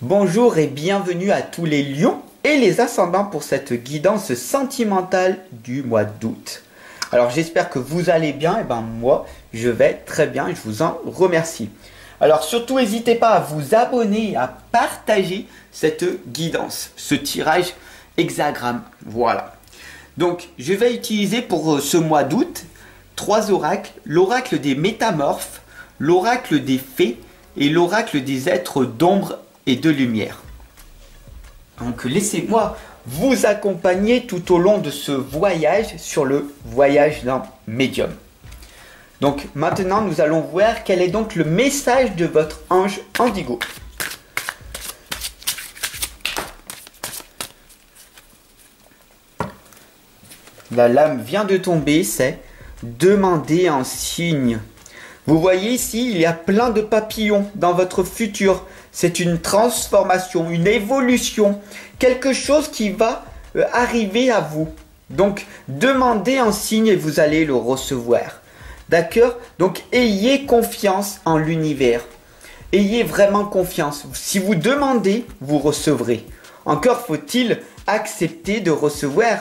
Bonjour et bienvenue à tous les lions et les ascendants pour cette guidance sentimentale du mois d'août. Alors j'espère que vous allez bien, et moi je vais très bien et je vous en remercie. Alors surtout n'hésitez pas à vous abonner et à partager cette guidance, ce tirage hexagramme, voilà. Donc je vais utiliser pour ce mois d'août 3 oracles, l'oracle des métamorphes, l'oracle des fées et l'oracle des êtres d'ombre et de lumière. Donc laissez-moi vous accompagner tout au long de ce voyage sur le voyage d'un médium. Donc maintenant nous allons voir quel est donc le message de votre ange indigo. La lame vient de tomber, c'est demander un signe. Vous voyez ici, il y a plein de papillons dans votre futur. C'est une transformation, une évolution, quelque chose qui va arriver à vous. Donc, demandez un signe et vous allez le recevoir. D'accord? Donc, ayez confiance en l'univers. Ayez vraiment confiance. Si vous demandez, vous recevrez. Encore faut-il accepter de recevoir.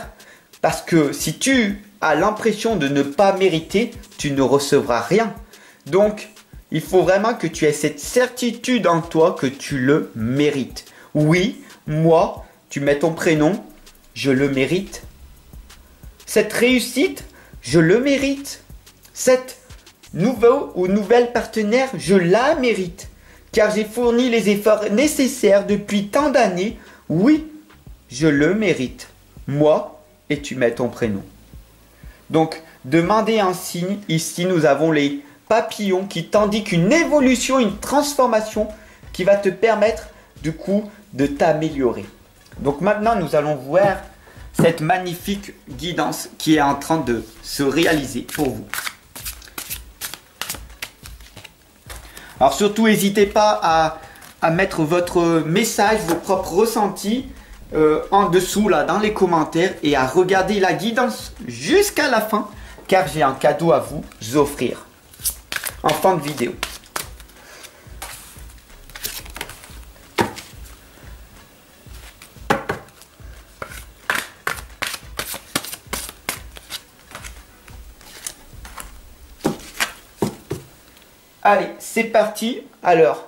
Parce que si tu as l'impression de ne pas mériter, tu ne recevras rien. Donc, il faut vraiment que tu aies cette certitude en toi que tu le mérites. Oui, moi, tu mets ton prénom, je le mérite. Cette réussite, je le mérite. Cette nouveau ou nouvelle partenaire, je la mérite. Car j'ai fourni les efforts nécessaires depuis tant d'années. Oui, je le mérite. Moi, et tu mets ton prénom. Donc, demandez un signe. Ici, nous avons les papillons qui t'indiquent une évolution, une transformation qui va te permettre du coup de t'améliorer. Donc maintenant, nous allons voir cette magnifique guidance qui est en train de se réaliser pour vous. Alors surtout, n'hésitez pas à mettre votre message, vos propres ressentis en dessous là dans les commentaires et à regarder la guidance jusqu'à la fin car j'ai un cadeau à vous offrir en fin de vidéo. Allez, c'est parti. Alors,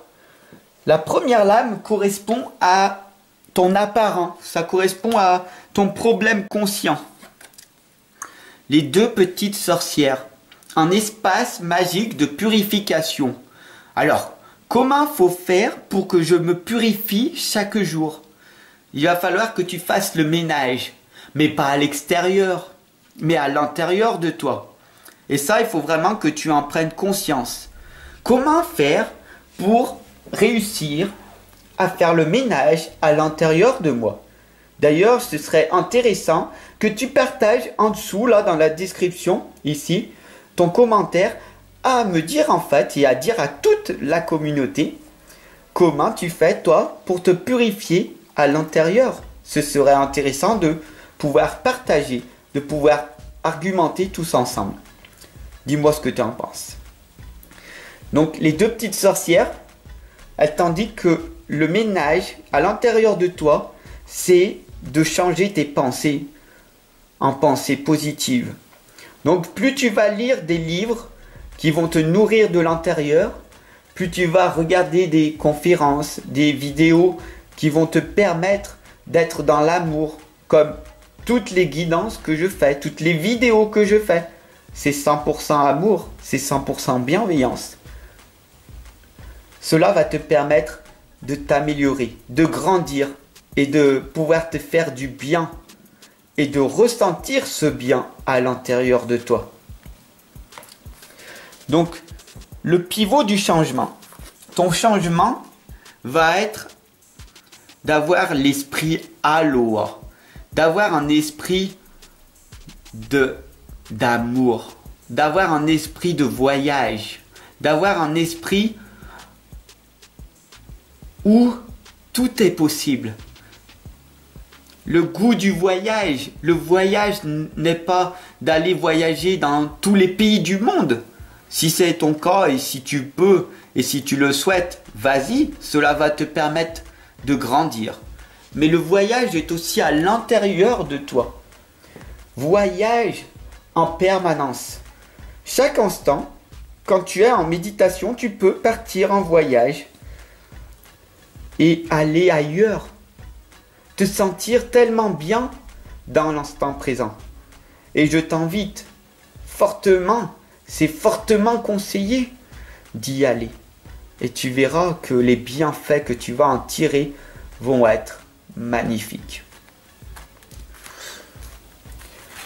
la première lame correspond à ton apparent, ça correspond à ton problème conscient. Les deux petites sorcières, un espace magique de purification. Alors, comment faut faire pour que je me purifie chaque jour? Il va falloir que tu fasses le ménage, mais pas à l'extérieur, mais à l'intérieur de toi. Et ça, il faut vraiment que tu en prennes conscience. Comment faire pour réussir à faire le ménage à l'intérieur de moi? D'ailleurs, ce serait intéressant que tu partages en dessous, là, dans la description, ici, ton commentaire, à me dire en fait, et à dire à toute la communauté, comment tu fais, toi, pour te purifier à l'intérieur. Ce serait intéressant de pouvoir partager, de pouvoir argumenter tous ensemble. Dis-moi ce que tu en penses. Donc, les deux petites sorcières, elles t'indiquent que le ménage à l'intérieur de toi, c'est de changer tes pensées en pensées positives. Donc plus tu vas lire des livres qui vont te nourrir de l'intérieur, plus tu vas regarder des conférences, des vidéos qui vont te permettre d'être dans l'amour, comme toutes les guidances que je fais, toutes les vidéos que je fais. C'est 100% amour, c'est 100% bienveillance. Cela va te permettre de t'améliorer, de grandir et de pouvoir te faire du bien et de ressentir ce bien à l'intérieur de toi. Donc, le pivot du changement. Ton changement va être d'avoir l'esprit aloha, d'avoir un esprit d'amour, d'avoir un esprit de voyage, d'avoir un esprit où tout est possible. Le goût du voyage. Le voyage n'est pas d'aller voyager dans tous les pays du monde. Si c'est ton cas et si tu peux et si tu le souhaites, vas-y. Cela va te permettre de grandir. Mais le voyage est aussi à l'intérieur de toi. Voyage en permanence. Chaque instant, quand tu es en méditation, tu peux partir en voyage et aller ailleurs. Te sentir tellement bien dans l'instant présent. Et je t'invite fortement, c'est fortement conseillé d'y aller. Et tu verras que les bienfaits que tu vas en tirer vont être magnifiques.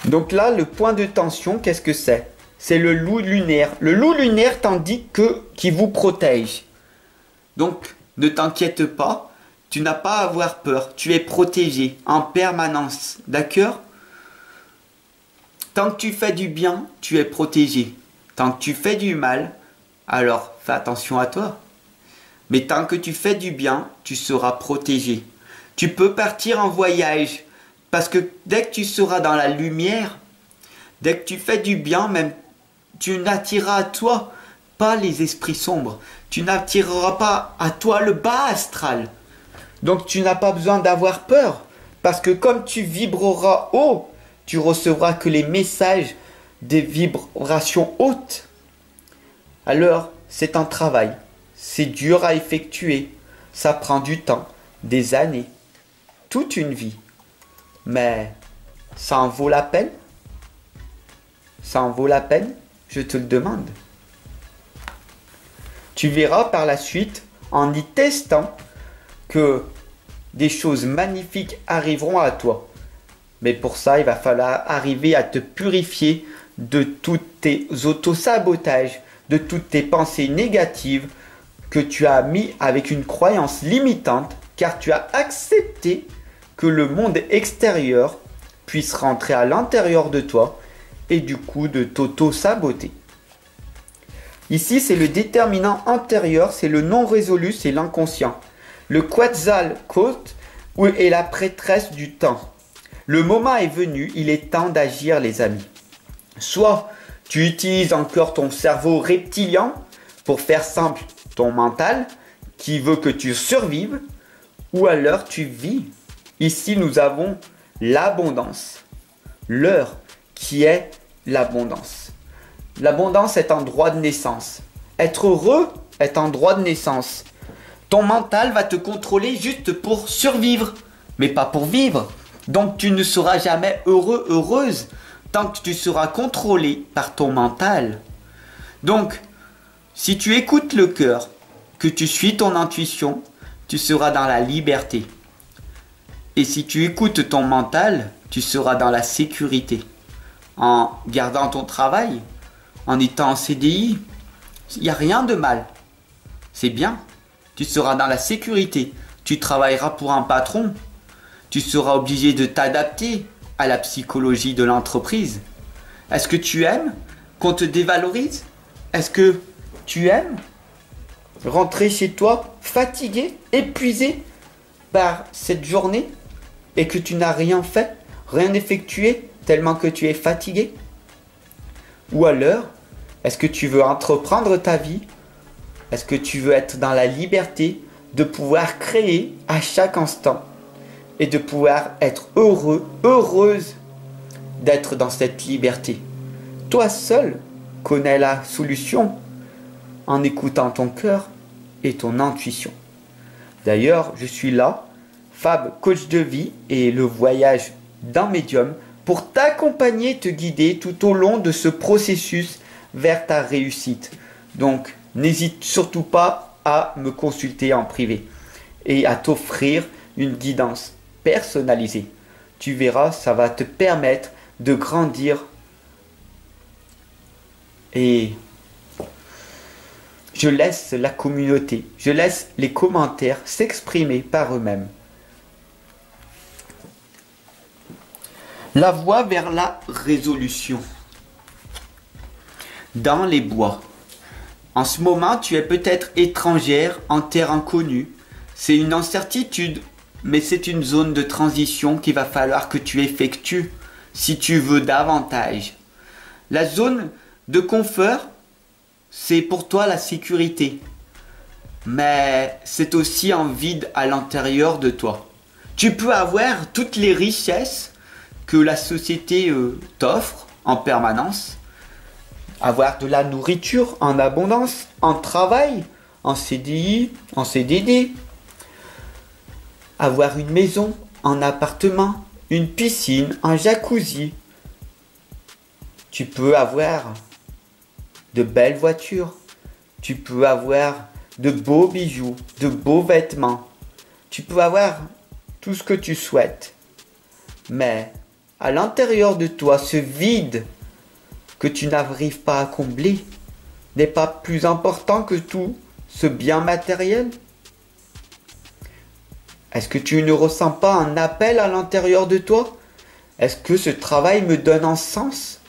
Donc là, le point de tension, qu'est-ce que c'est? C'est le loup lunaire. Le loup lunaire t'indique qu'il vous protège. Donc, ne t'inquiète pas, tu n'as pas à avoir peur. Tu es protégé en permanence. D'accord? Tant que tu fais du bien, tu es protégé. Tant que tu fais du mal, alors fais attention à toi. Mais tant que tu fais du bien, tu seras protégé. Tu peux partir en voyage. Parce que dès que tu seras dans la lumière, dès que tu fais du bien, même tu n'attireras à toi pas les esprits sombres. Tu n'attireras pas à toi le bas astral. Donc tu n'as pas besoin d'avoir peur. Parce que comme tu vibreras haut, tu recevras que les messages des vibrations hautes. Alors, c'est un travail. C'est dur à effectuer. Ça prend du temps, des années, toute une vie. Mais ça en vaut la peine? Ça en vaut la peine? Je te le demande. Tu verras par la suite, en y testant, que des choses magnifiques arriveront à toi. Mais pour ça, il va falloir arriver à te purifier de tous tes autosabotages, de toutes tes pensées négatives que tu as mis avec une croyance limitante, car tu as accepté que le monde extérieur puisse rentrer à l'intérieur de toi et du coup de t'auto-saboter. Ici, c'est le déterminant antérieur, c'est le non résolu, c'est l'inconscient. Le Quetzalcoatl est la prêtresse du temps. Le moment est venu, il est temps d'agir, les amis. Soit tu utilises encore ton cerveau reptilien pour faire simple ton mental qui veut que tu survives, ou alors tu vis. Ici, nous avons l'abondance, l'heure qui est l'abondance. L'abondance est un droit de naissance. Être heureux est un droit de naissance. Ton mental va te contrôler juste pour survivre, mais pas pour vivre. Donc tu ne seras jamais heureux, heureuse, tant que tu seras contrôlé par ton mental. Donc, si tu écoutes le cœur, que tu suis ton intuition, tu seras dans la liberté. Et si tu écoutes ton mental, tu seras dans la sécurité. En gardant ton travail, en étant en CDI, il n'y a rien de mal. C'est bien. Tu seras dans la sécurité. Tu travailleras pour un patron. Tu seras obligé de t'adapter à la psychologie de l'entreprise. Est-ce que tu aimes qu'on te dévalorise? Est-ce que tu aimes rentrer chez toi fatigué, épuisé par cette journée et que tu n'as rien fait, rien effectué tellement que tu es fatigué? Ou alors, est-ce que tu veux entreprendre ta vie? Est-ce que tu veux être dans la liberté de pouvoir créer à chaque instant et de pouvoir être heureux, heureuse d'être dans cette liberté? Toi seul connais la solution en écoutant ton cœur et ton intuition. D'ailleurs, je suis là, Fab, coach de vie et le voyage d'un médium pour t'accompagner, te guider tout au long de ce processus vers ta réussite. Donc, n'hésite surtout pas à me consulter en privé et à t'offrir une guidance personnalisée. Tu verras, ça va te permettre de grandir. Et je laisse la communauté, je laisse les commentaires s'exprimer par eux-mêmes. La voie vers la résolution. Dans les bois. En ce moment, tu es peut-être étrangère en terre inconnue. C'est une incertitude, mais c'est une zone de transition qu'il va falloir que tu effectues si tu veux davantage. La zone de confort, c'est pour toi la sécurité. mais c'est aussi un vide à l'intérieur de toi. Tu peux avoir toutes les richesses que la société t'offre en permanence, avoir de la nourriture en abondance, en travail, en CDI, en CDD, avoir une maison, un appartement, une piscine, un jacuzzi. Tu peux avoir de belles voitures, tu peux avoir de beaux bijoux, de beaux vêtements, tu peux avoir tout ce que tu souhaites. Mais à l'intérieur de toi, ce vide que tu n'arrives pas à combler n'est pas plus important que tout ce bien matériel? Est-ce que tu ne ressens pas un appel à l'intérieur de toi? Est-ce que ce travail me donne un sens?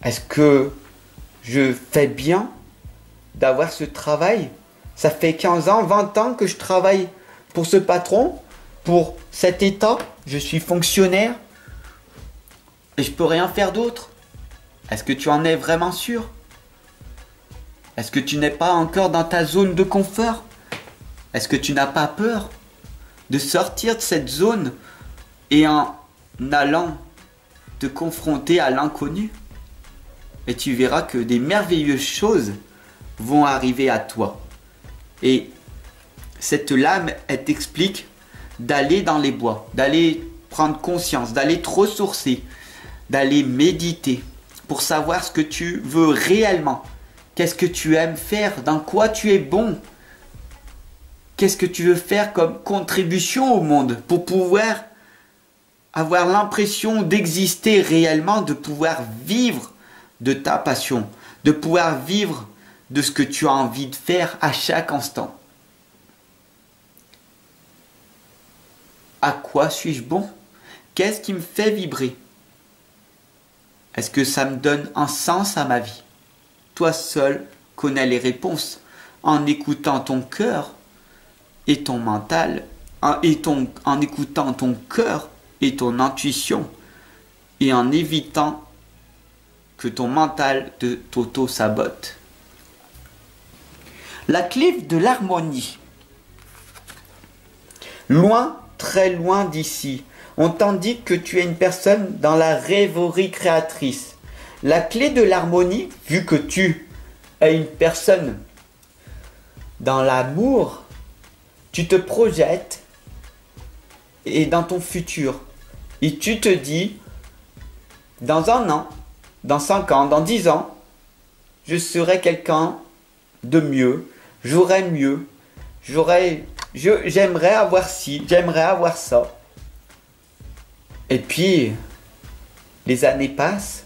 Est-ce que je fais bien d'avoir ce travail? Ça fait 15 ans, 20 ans que je travaille pour ce patron, pour cet état. Je suis fonctionnaire et je peux rien faire d'autre. Est-ce que tu en es vraiment sûr? Est-ce que tu n'es pas encore dans ta zone de confort? Est-ce que tu n'as pas peur de sortir de cette zone et en allant te confronter à l'inconnu? Et tu verras que des merveilleuses choses vont arriver à toi. Et cette lame, elle t'explique d'aller dans les bois, d'aller prendre conscience, d'aller te ressourcer, d'aller méditer pour savoir ce que tu veux réellement. Qu'est-ce que tu aimes faire? Dans quoi tu es bon? Qu'est-ce que tu veux faire comme contribution au monde pour pouvoir avoir l'impression d'exister réellement, de pouvoir vivre de ta passion, de pouvoir vivre de ce que tu as envie de faire à chaque instant. À quoi suis-je bon? Qu'est-ce qui me fait vibrer? Est-ce que ça me donne un sens à ma vie? Toi seul connais les réponses en écoutant ton cœur et ton mental, en écoutant ton cœur et ton intuition et en évitant que ton mental t'auto-sabote. La clé de l'harmonie. Loin, très loin d'ici, on t'indique que tu es une personne dans la rêverie créatrice. La clé de l'harmonie, vu que tu es une personne dans l'amour, tu te projettes et dans ton futur. Et tu te dis, dans 1 an, dans 5 ans, dans 10 ans, je serai quelqu'un de mieux, j'aurai mieux, j'aimerais avoir ci, j'aimerais avoir ça. Et puis, les années passent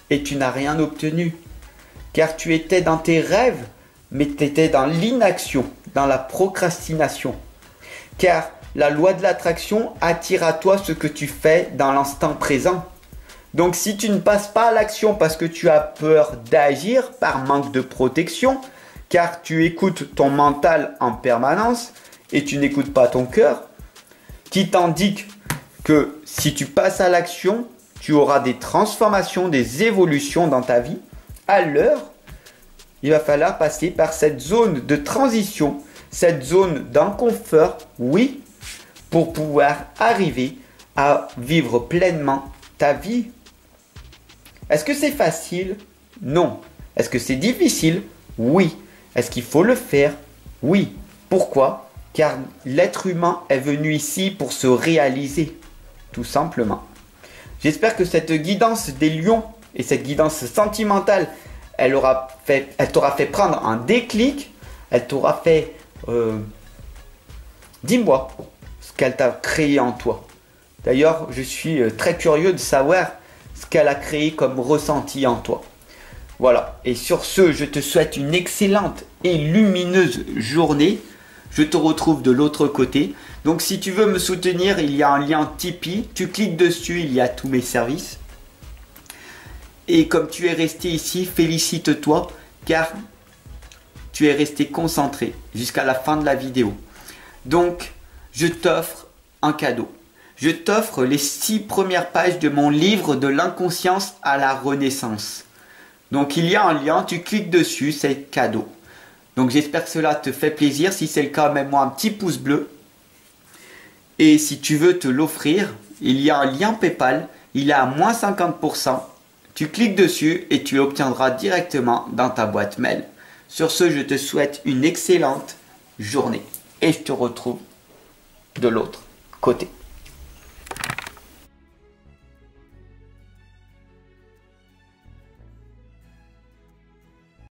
et tu n'as rien obtenu. Car tu étais dans tes rêves, mais tu étais dans l'inaction, dans la procrastination. Car la loi de l'attraction attire à toi ce que tu fais dans l'instant présent. Donc si tu ne passes pas à l'action parce que tu as peur d'agir par manque de protection, car tu écoutes ton mental en permanence et tu n'écoutes pas ton cœur, qui t'indique que si tu passes à l'action, tu auras des transformations, des évolutions dans ta vie, alors il va falloir passer par cette zone de transition, cette zone d'inconfort, oui, pour pouvoir arriver à vivre pleinement ta vie. Est-ce que c'est facile? Non. Est-ce que c'est difficile? Oui. Est-ce qu'il faut le faire? Oui. Pourquoi? Car l'être humain est venu ici pour se réaliser, tout simplement. J'espère que cette guidance des lions et cette guidance sentimentale, elle t'aura fait prendre un déclic, elle t'aura fait... dis-moi ce qu'elle t'a créé en toi. D'ailleurs, je suis très curieux de savoir ce qu'elle a créé comme ressenti en toi. Voilà, et sur ce, je te souhaite une excellente et lumineuse journée. Je te retrouve de l'autre côté. Donc si tu veux me soutenir, il y a un lien Tipeee. Tu cliques dessus, il y a tous mes services. Et comme tu es resté ici, félicite-toi car tu es resté concentré jusqu'à la fin de la vidéo. Donc, je t'offre un cadeau. Je t'offre les 6 premières pages de mon livre de l'inconscience à la renaissance. Donc, il y a un lien, tu cliques dessus, c'est cadeau. Donc j'espère que cela te fait plaisir. Si c'est le cas, mets-moi un petit pouce bleu. Et si tu veux te l'offrir, il y a un lien PayPal. Il est à moins 50%. Tu cliques dessus et tu l'obtiendras directement dans ta boîte mail. Sur ce, je te souhaite une excellente journée. Et je te retrouve de l'autre côté.